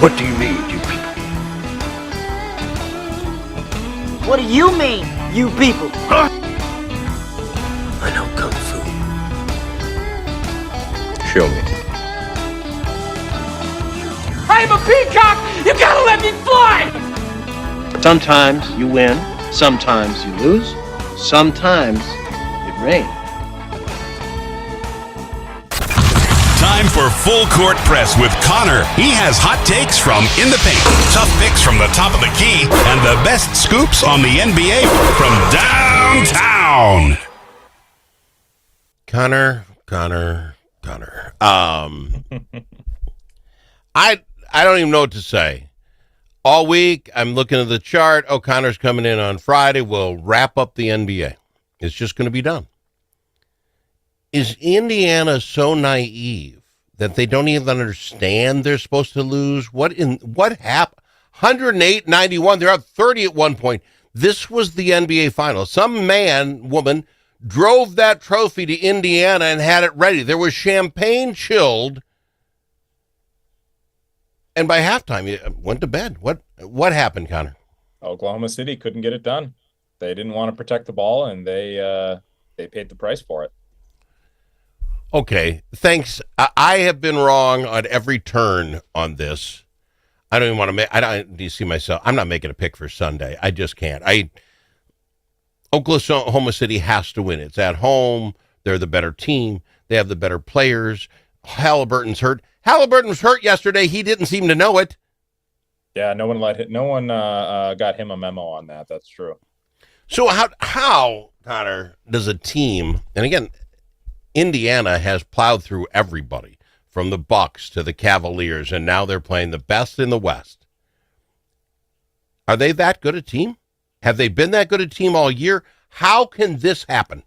What do you mean, you people? What do you mean, you people? I know Kung Fu. Show me. I'm a peacock! You gotta let me fly! Sometimes you win, sometimes you lose, sometimes it rains. Time for Full Court Press with Connor. He has hot takes from In the Paint, tough picks from the top of the key, and the best scoops on the NBA from downtown. Connor. I don't even know what to say. All week, I'm looking at the chart. O'Connor's coming in on Friday. We'll wrap up the NBA. It's just going to be done. Is Indiana so naive that they don't even understand they're supposed to lose? What happened? 108-91. They're up 30 at one point. This was the NBA final. Some woman drove that trophy to Indiana and had it ready. There was champagne chilled. And by halftime, you went to bed. What happened, Connor? Oklahoma City couldn't get it done. They didn't want to protect the ball, and they paid the price for it. Okay, thanks. I have been wrong on every turn on this. I don't even want to make. Do you see myself? I'm not making a pick for Sunday. I just can't. Oklahoma City has to win. It's at home. They're the better team. They have the better players. Halliburton's hurt. Halliburton was hurt yesterday. He didn't seem to know it. Yeah, no one got him a memo on that. That's true. So how Connor, does a team? And again, Indiana has plowed through everybody from the Bucks to the Cavaliers, and now they're playing the best in the West. Are they that good a team? Have they been that good a team all year? How can this happen?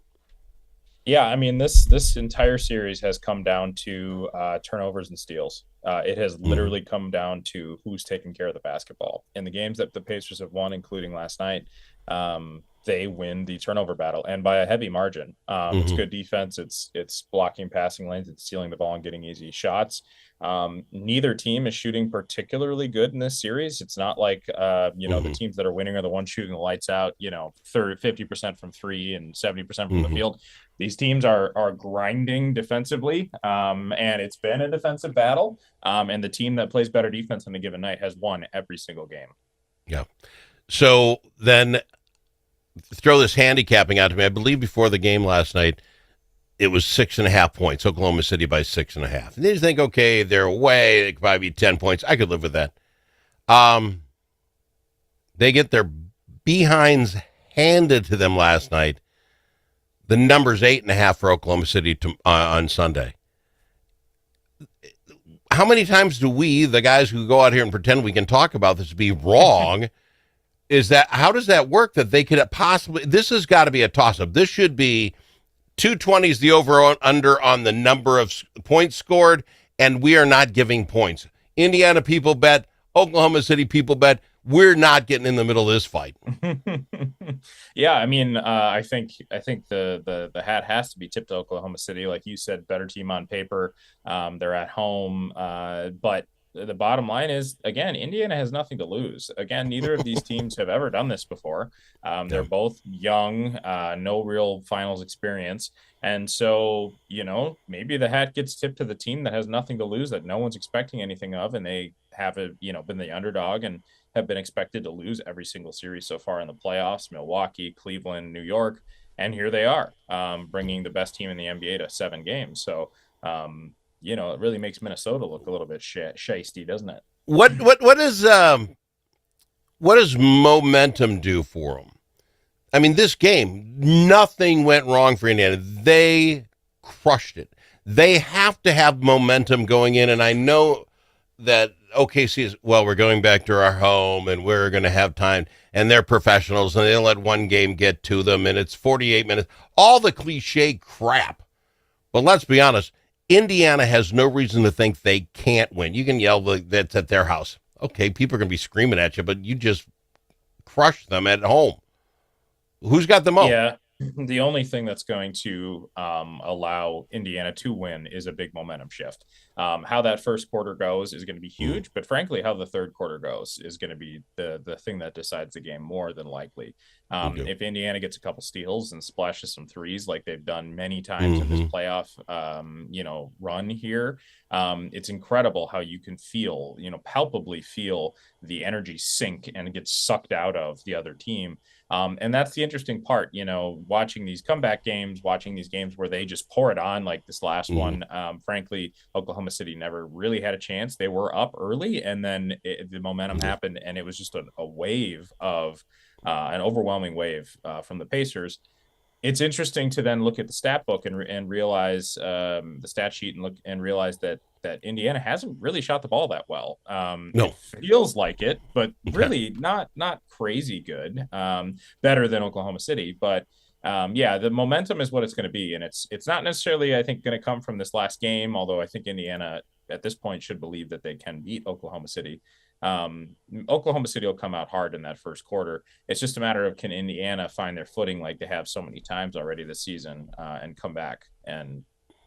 Yeah, I mean, this entire series has come down to turnovers and steals. It has literally come down to who's taking care of the basketball. In the games that the Pacers have won, including last night, they win the turnover battle, and by a heavy margin. It's good defense. It's blocking passing lanes. It's stealing the ball and getting easy shots. Neither team is shooting particularly good in this series. It's not like the teams that are winning are the ones shooting the lights out. 50% from three and 70% from the field. These teams are grinding defensively, and it's been a defensive battle. And the team that plays better defense on a given night has won every single game. Yeah. So then throw this handicapping out to me. I believe before the game last night, it was 6.5 points. Oklahoma City by 6.5. And then you think, okay, they're away. It could probably be 10 points. I could live with that. They get their behinds handed to them last night. The number's 8.5 for Oklahoma City on Sunday. How many times do we, the guys who go out here and pretend we can talk about this, be wrong? How does that work that they could possibly, this has got to be a toss-up. This should be 220 is the over-under on the number of points scored, and we are not giving points. Indiana people bet, Oklahoma City people bet, we're not getting in the middle of this fight. Yeah, I mean, I think the hat has to be tipped to Oklahoma City. Like you said, better team on paper. They're at home, but the bottom line is, again, Indiana has nothing to lose. Again, neither of these teams have ever done this before. They're both young, no real finals experience. And so, maybe the hat gets tipped to the team that has nothing to lose, that no one's expecting anything of, and they have been the underdog and have been expected to lose every single series so far in the playoffs. Milwaukee, Cleveland, New York, and here they are, bringing the best team in the NBA to 7 games. So, it really makes Minnesota look a little bit shysty, doesn't it? What does momentum do for them? I mean, this game, nothing went wrong for Indiana. They crushed it. They have to have momentum going in, and I know that OKC is, we're going back to our home, and we're going to have time, and they're professionals, and they'll let one game get to them, and it's 48 minutes. All the cliche crap. But let's be honest, Indiana has no reason to think they can't win. You can yell that's at their house. Okay, people are going to be screaming at you, but you just crush them at home. Who's got the most? Yeah, The only thing that's going to allow Indiana to win is a big momentum shift. How that first quarter goes is going to be huge, but frankly, how the third quarter goes is going to be the thing that decides the game more than likely. If Indiana gets a couple steals and splashes some threes like they've done many times in this playoff, run here, it's incredible how you can feel, palpably feel the energy sink and get sucked out of the other team. And that's the interesting part, watching these comeback games, watching these games where they just pour it on like this last one. Frankly, Oklahoma City never really had a chance. They were up early, and then the momentum happened, and it was just a wave of an overwhelming wave from the Pacers. It's interesting to then look at the stat book and realize the stat sheet and realize that Indiana hasn't really shot the ball that well. No. It feels like it, but really not crazy good. Better than Oklahoma City, but the momentum is what it's going to be, and it's not necessarily, I think, going to come from this last game. Although I think Indiana at this point should believe that they can beat Oklahoma City. Oklahoma City will come out hard in that first quarter. It's just a matter of, can Indiana find their footing like they have so many times already this season and come back and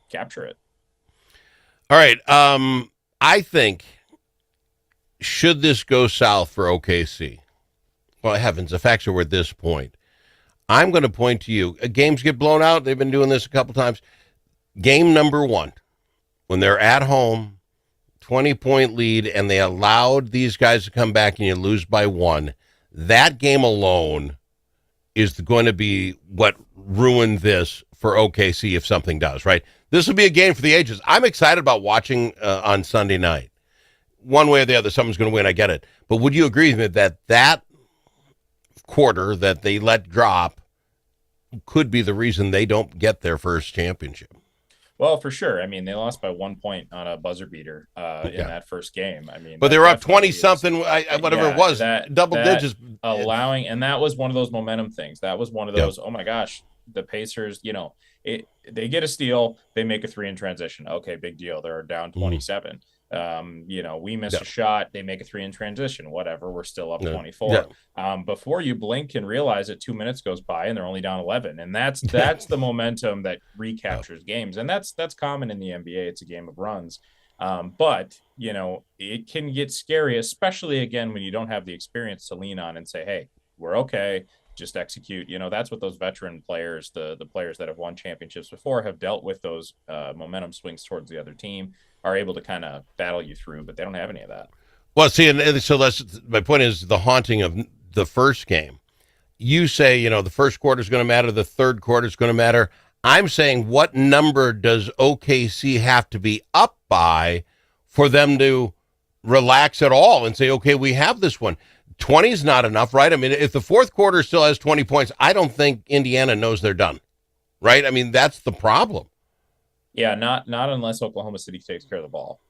capture it. All right. I think, should this go south for OKC, well, heavens, the facts are we're at this point. I'm going to point to you. Games get blown out. They've been doing this a couple times. Game number 1, when they're at home, 20-point lead, and they allowed these guys to come back and you lose by 1, that game alone is going to be what ruined this for OKC if something does, right? This will be a game for the ages. I'm excited about watching on Sunday night. One way or the other, someone's going to win, I get it. But would you agree with me that quarter that they let drop could be the reason they don't get their first championship? Well, for sure. I mean, they lost by 1 point on a buzzer beater in that first game. I mean, but they were up 20-something, whatever it was, double digits. Allowing, and that was one of those momentum things. That was one of those, oh my gosh, the Pacers, they get a steal, they make a 3 in transition. Okay, big deal. They're down 27. We miss a shot, they make a 3 in transition, whatever, we're still up 24. Before you blink and realize it, 2 minutes goes by and they're only down 11, and that's the momentum that recaptures games, and that's common in the NBA. It's a game of runs, but it can get scary, especially again when you don't have the experience to lean on and say, hey, we're okay, just execute. That's what those veteran players, the players that have won championships before, have dealt with. Those momentum swings towards the other team, are able to kind of battle you through, but they don't have any of that. Well, see, and so my point is the haunting of the first game. You say, the first quarter is going to matter, the third quarter is going to matter. I'm saying, what number does OKC have to be up by for them to relax at all and say, okay, we have this one? 20 is not enough, right? I mean, if the fourth quarter still has 20 points, I don't think Indiana knows they're done, right? I mean, that's the problem. Yeah, not unless Oklahoma City takes care of the ball.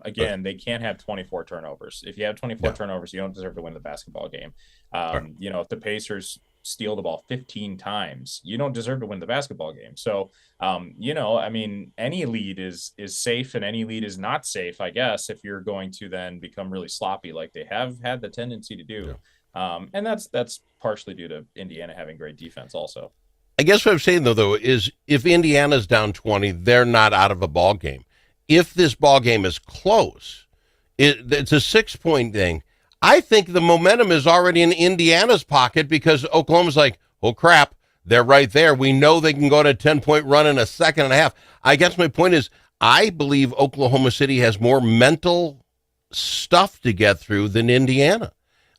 Again, they can't have 24 turnovers. If you have 24 turnovers, you don't deserve to win the basketball game. If the Pacers steal the ball 15 times, you don't deserve to win the basketball game. So, any lead is safe and any lead is not safe, I guess, if you're going to then become really sloppy like they have had the tendency to do. And that's partially due to Indiana having great defense also. I guess what I'm saying, though, is if Indiana's down 20, they're not out of a ball game. If this ball game is close, it's a 6-point thing. I think the momentum is already in Indiana's pocket because Oklahoma's like, oh, crap, they're right there. We know they can go to a 10-point run in a second and a half. I guess my point is, I believe Oklahoma City has more mental stuff to get through than Indiana.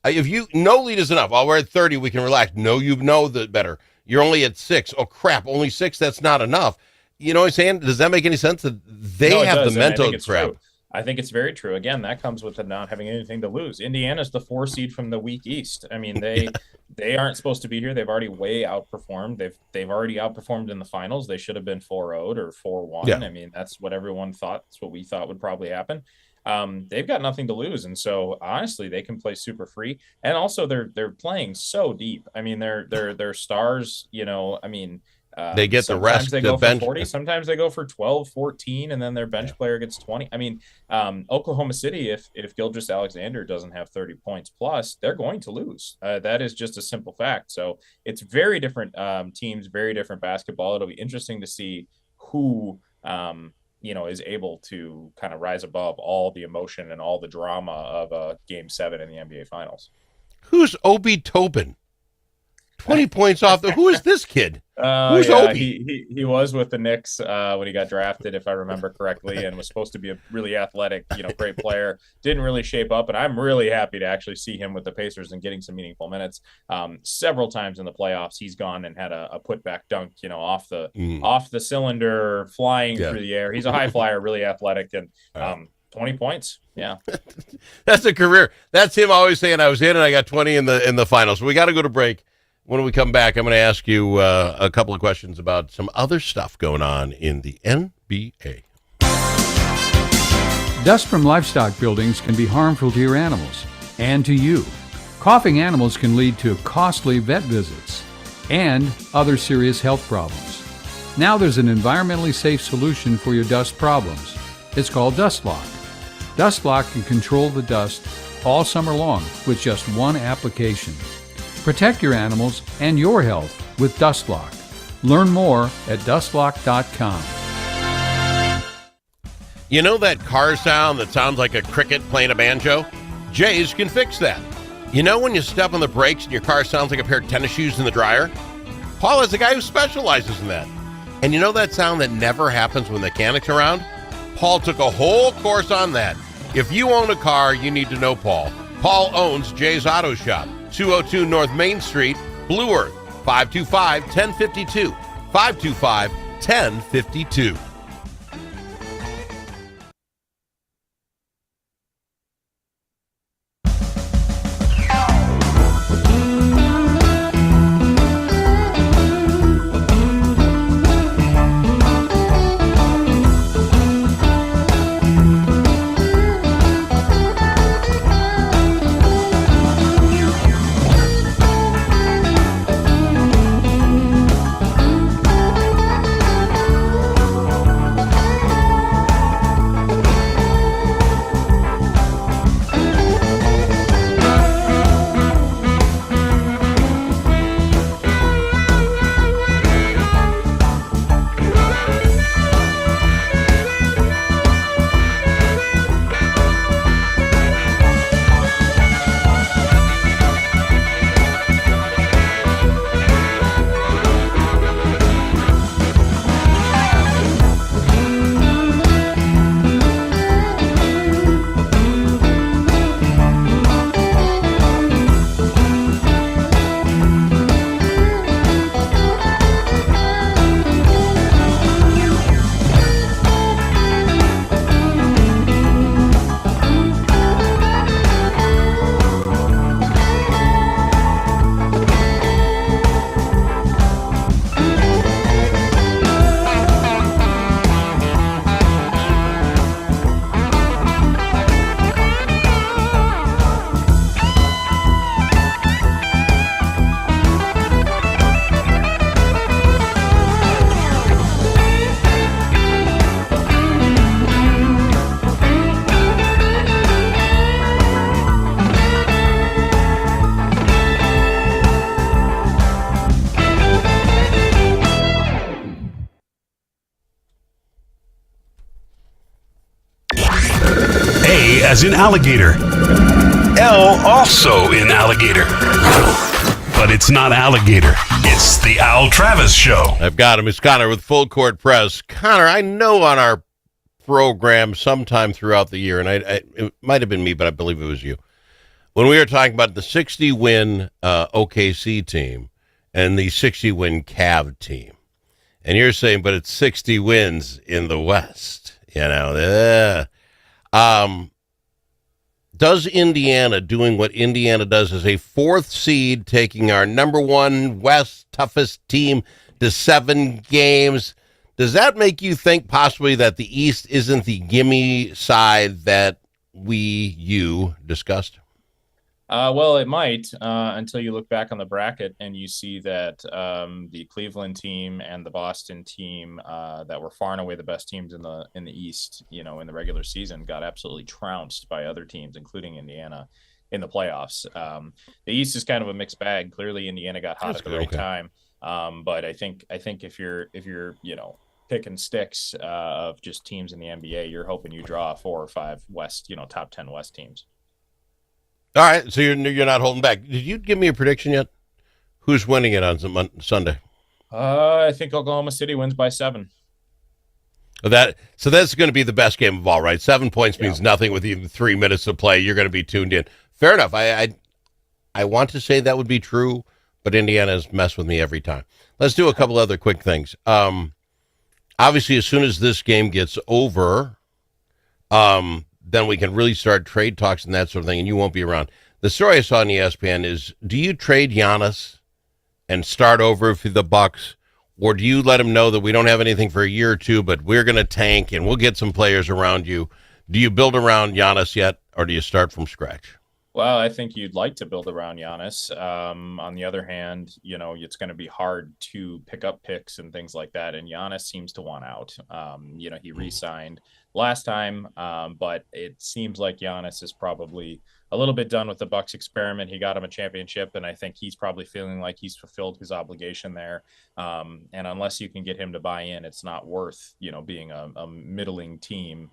If no lead is enough, we're at 30, we can relax. No, you know that better. You're only at 6. Oh, crap, only 6, that's not enough. You know what I'm saying? Does that make any sense? That they have the mental crap. True. I think it's very true. Again, that comes with not having anything to lose. Indiana's the 4 seed from the weak East. I mean, they aren't supposed to be here. They've already way outperformed. They've already outperformed in the finals. They should have been 4-0 or 4-1. Yeah. I mean, that's what everyone thought. That's what we thought would probably happen. They've got nothing to lose, and so honestly, they can play super free. And also, they're playing so deep. I mean, they're stars. They get the Sometimes rest. they The go bench. for 40. Sometimes they go for 12, 14, and then their bench player gets 20. I mean, Oklahoma City, if Gilgeous Alexander doesn't have 30 points plus, they're going to lose. That is just a simple fact. So it's very different teams, very different basketball. It'll be interesting to see who is able to kind of rise above all the emotion and all the drama of Game 7 in the NBA Finals. Who's Obi Tobin? 20 points off the. Who is this kid? Who's Obi? He was with the Knicks when he got drafted, if I remember correctly, and was supposed to be a really athletic, great player. Didn't really shape up, and I'm really happy to actually see him with the Pacers and getting some meaningful minutes. Several times in the playoffs, he's gone and had a putback dunk, off the cylinder, flying through the air. He's a high flyer, really athletic, and 20 points. Yeah. That's a career. That's him always saying I was in and I got 20 in the finals. We got to go to break. When we come back, I'm going to ask you a couple of questions about some other stuff going on in the NBA. Dust from livestock buildings can be harmful to your animals and to you. Coughing animals can lead to costly vet visits and other serious health problems. Now there's an environmentally safe solution for your dust problems. It's called DustLock. DustLock can control the dust all summer long with just one application. Protect your animals and your health with DustLock. Learn more at dustlock.com. You know that car sound that sounds like a cricket playing a banjo? Jay's can fix that. You know when you step on the brakes and your car sounds like a pair of tennis shoes in the dryer? Paul is the guy who specializes in that. And you know that sound that never happens when the mechanic's around? Paul took a whole course on that. If you own a car, you need to know Paul. Paul owns Jay's Auto Shop. 202 North Main Street, Blue Earth, 525-1052, 525-1052. As in alligator. L also in alligator. But it's not alligator. It's the Al Travis Show. I've got him. It's Connor with Full Court Press. Connor, I know on our program sometime throughout the year, and it might have been me, but I believe it was you, when we were talking about the 60-win OKC team and the 60-win Cav team. And you're saying, but it's 60 wins in the West. Does Indiana doing what Indiana does as a fourth seed, taking our number one West toughest team to 7 games, does that make you think possibly that the East isn't the gimme side that you discussed? Well, it might until you look back on the bracket and you see that the Cleveland team and the Boston team that were far and away the best teams in the East, in the regular season, got absolutely trounced by other teams, including Indiana, in the playoffs. The East is kind of a mixed bag. Clearly, Indiana got hot at the right time, but I think if you're picking sticks of just teams in the NBA, you're hoping you draw 4 or 5 West, top 10 West teams. All right, so you're not holding back. Did you give me a prediction yet? Who's winning it on Sunday? I think Oklahoma City wins by 7. So that's going to be the best game of all, right? 7 points means nothing with even 3 minutes to play. You're going to be tuned in. Fair enough. I want to say that would be true, but Indiana's messed with me every time. Let's do a couple other quick things. Obviously, as soon as this game gets over, then we can really start trade talks and that sort of thing, and you won't be around. The story I saw on ESPN is, do you trade Giannis and start over for the Bucks, or do you let him know that we don't have anything for a year or two, but we're going to tank and we'll get some players around you? Do you build around Giannis yet, or do you start from scratch? Well, I think you'd like to build around Giannis. On the other hand, it's going to be hard to pick up picks and things like that. And Giannis seems to want out. He re-signed last time, but it seems like Giannis is probably a little bit done with the Bucks experiment. He got him a championship, and I think he's probably feeling like he's fulfilled his obligation there. And unless you can get him to buy in, it's not worth, being a middling team,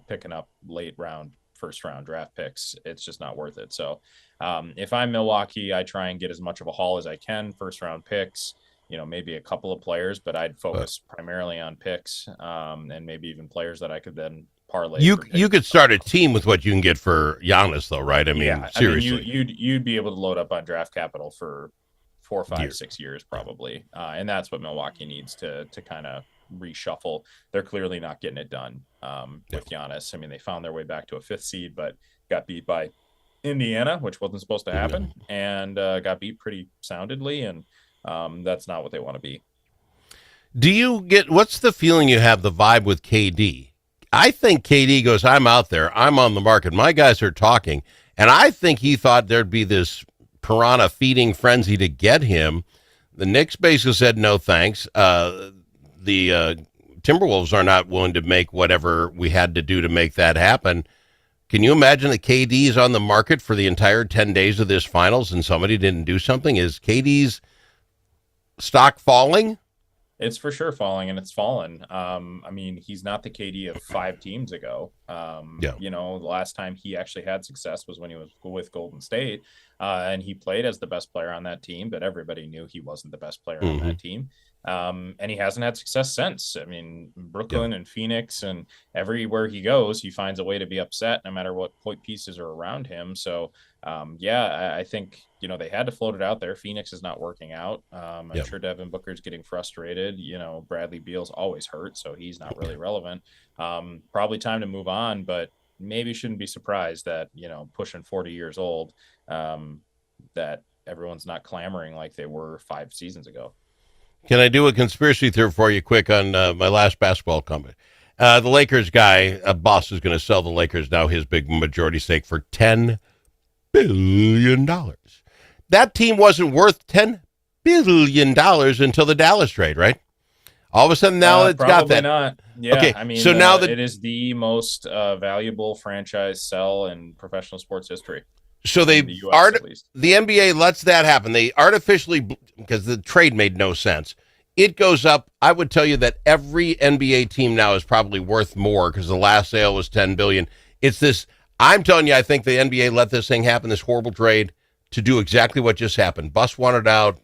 picking up late round, first round draft picks. It's just not worth it. So if I'm Milwaukee, I try and get as much of a haul as I can, first round picks, maybe a couple of players, but I'd focus primarily on picks and maybe even players that I could then parlay. You could start a team with what you can get for Giannis, though, right? I mean, seriously. You'd be able to load up on draft capital for 4, 5, 6 years probably. And that's what Milwaukee needs to kind of reshuffle. They're clearly not getting it done with Giannis. I mean, they found their way back to a 5th seed, but got beat by Indiana, which wasn't supposed to happen, and got beat pretty soundly, and that's not what they want to be. What's the feeling you have, the vibe with KD? I think KD goes, I'm out there, I'm on the market, my guys are talking, and I think he thought there'd be this piranha feeding frenzy to get him. The Knicks basically said no thanks. The Timberwolves are not willing to make whatever we had to do to make that happen. Can you imagine that KD is on the market for the entire 10 days of this finals and somebody didn't do something? Is KD's stock falling? It's for sure falling, and it's fallen. I mean, he's not the KD of 5 teams ago. The last time he actually had success was when he was with Golden State, and he played as the best player on that team, but everybody knew he wasn't the best player on that team. And he hasn't had success since. I mean, Brooklyn and Phoenix, and everywhere he goes, he finds a way to be upset no matter what point pieces are around him. So, I think, they had to float it out there. Phoenix is not working out. I'm sure Devin Booker's getting frustrated. Bradley Beal's always hurt, so he's not really relevant. Probably time to move on, but maybe shouldn't be surprised that, pushing 40 years old, that everyone's not clamoring like they were 5 seasons ago. Can I do a conspiracy theory for you quick on my last basketball comment? The Lakers guy, boss, is going to sell the Lakers now his big majority stake for $10 billion. That team wasn't worth $10 billion until the Dallas trade, right? All of a sudden now it's got that. Not. Yeah, okay, I mean, so now it is the most valuable franchise sell in professional sports history. So the NBA lets that happen. They artificially, because the trade made no sense, it goes up. I would tell you that every NBA team now is probably worth more because the last sale was $10 billion. It's this. I'm telling you, I think the NBA let this thing happen, this horrible trade, to do exactly what just happened. Buss wanted out.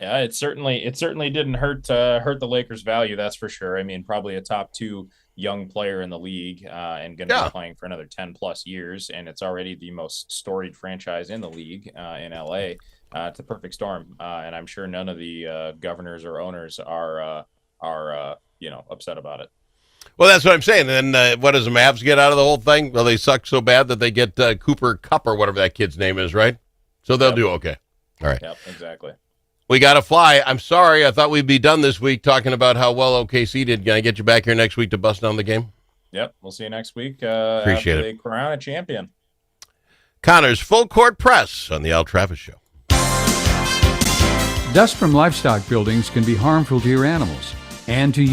Yeah, it certainly didn't hurt the Lakers' value. That's for sure. I mean, probably a top 2 young player in the league and going to be playing for another 10 plus years. And it's already the most storied franchise in the league in LA. It's a perfect storm. And I'm sure none of the governors or owners are upset about it. Well, that's what I'm saying. And then what does the Mavs get out of the whole thing? Well, they suck so bad that they get Cooper Kupp or whatever that kid's name is, right? So they'll do okay. All right. Yep, exactly. We got to fly. I'm sorry. I thought we'd be done this week talking about how well OKC did. Can I get you back here next week to bust down the game? Yep. We'll see you next week. Appreciate it. They crown a champion. Connor's Full Court Press on the Al Travis Show. Dust from livestock buildings can be harmful to your animals and to you.